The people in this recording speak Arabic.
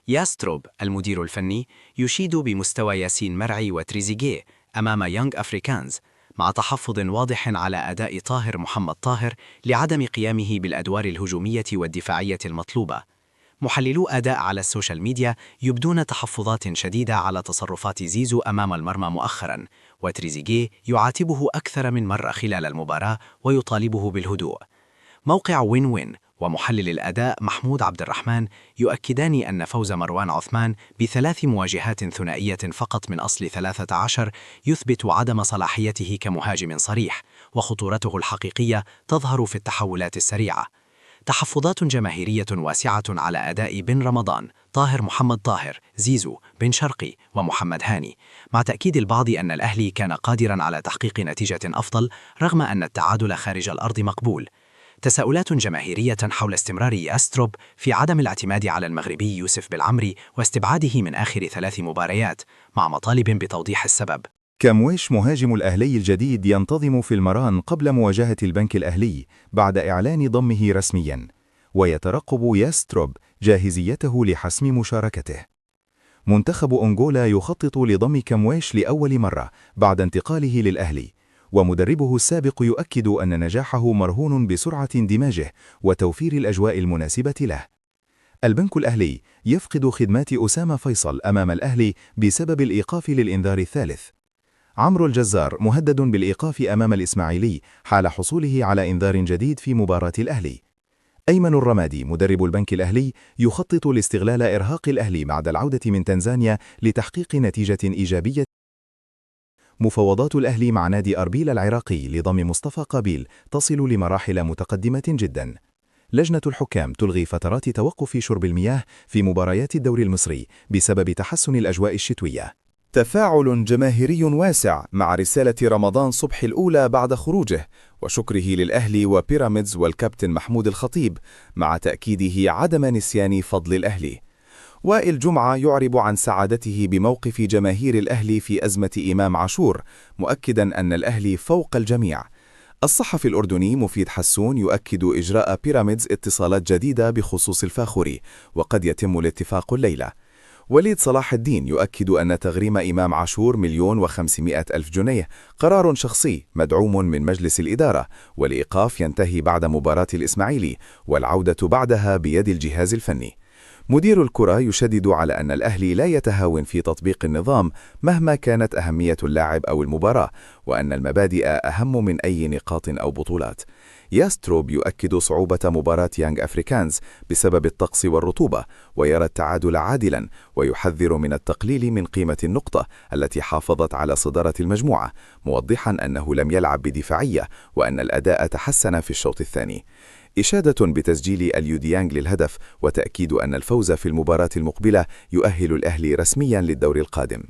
ياستروب المدير الفني يشيد بمستوى ياسين مرعي وتريزيجيه أمام يونغ أفريكانز، مع تحفظ واضح على أداء طاهر محمد طاهر لعدم قيامه بالأدوار الهجومية والدفاعية المطلوبة. محللو أداء على السوشيال ميديا يبدون تحفظات شديدة على تصرفات زيزو أمام المرمى مؤخرا، وتريزيجيه يعاتبه أكثر من مرة خلال المباراة ويطالبه بالهدوء. موقع وين وين ومحلل الأداء محمود عبد الرحمن يؤكدان أن فوز مروان عثمان ب3 مواجهات ثنائية فقط من أصل 13 يثبت عدم صلاحيته كمهاجم صريح، وخطورته الحقيقية تظهر في التحولات السريعة. تحفظات جماهيرية واسعة على أداء بن رمضان، طاهر محمد طاهر، زيزو، بن شرقي ومحمد هاني، مع تأكيد البعض أن الأهلي كان قادرا على تحقيق نتيجة أفضل رغم أن التعادل خارج الأرض مقبول. تساؤلات جماهيرية حول استمرار ياستروب في عدم الاعتماد على المغربي يوسف بالعمري واستبعاده من آخر 3 مباريات، مع مطالب بتوضيح السبب. كمويش مهاجم الأهلي الجديد ينتظم في المران قبل مواجهة البنك الأهلي بعد إعلان ضمه رسميا، ويترقب ياستروب جاهزيته لحسم مشاركته. منتخب أنغولا يخطط لضم كمويش لأول مرة بعد انتقاله للأهلي، ومدربه السابق يؤكد أن نجاحه مرهون بسرعة اندماجه وتوفير الأجواء المناسبة له. البنك الأهلي يفقد خدمات أسامة فيصل أمام الأهلي بسبب الإيقاف للإنذار الثالث. عمرو الجزار مهدد بالإيقاف أمام الإسماعيلي حال حصوله على إنذار جديد في مباراة الأهلي. أيمن الرمادي مدرب البنك الأهلي يخطط لاستغلال إرهاق الأهلي بعد العودة من تنزانيا لتحقيق نتيجة إيجابية. مفاوضات الأهلي مع نادي أربيل العراقي لضم مصطفى قابيل تصل لمراحل متقدمة جدا. لجنة الحكام تلغي فترات توقف شرب المياه في مباريات الدوري المصري بسبب تحسن الأجواء الشتوية. تفاعل جماهيري واسع مع رسالة رمضان صبحي الأولى بعد خروجه وشكره للأهلي وبيراميدز والكابتن محمود الخطيب، مع تأكيده عدم نسيان فضل الأهلي. وائل جمعة يعرب عن سعادته بموقف جماهير الأهلي في أزمة إمام عاشور، مؤكدا أن الأهلي فوق الجميع. الصحفي الأردني مفيد حسون يؤكد إجراء بيراميدز اتصالات جديدة بخصوص الفاخوري، وقد يتم الاتفاق الليلة. وليد صلاح الدين يؤكد أن تغريم إمام عاشور 1,500,000 جنيه قرار شخصي مدعوم من مجلس الإدارة، والإيقاف ينتهي بعد مباراة الإسماعيلي، والعودة بعدها بيد الجهاز الفني. مدير الكرة يشدد على أن الأهلي لا يتهاون في تطبيق النظام مهما كانت أهمية اللاعب أو المباراة، وأن المبادئ أهم من أي نقاط أو بطولات. ياستروب يؤكد صعوبة مباراة يانغ أفريكانز بسبب الطقس والرطوبة، ويرى التعادل عادلا، ويحذر من التقليل من قيمة النقطة التي حافظت على صدارة المجموعة، موضحا أنه لم يلعب بدفاعية وأن الأداء تحسن في الشوط الثاني. إشادة بتسجيل اليوديانغ للهدف، وتأكيد أن الفوز في المباراة المقبلة يؤهل الأهلي رسميا للدور القادم.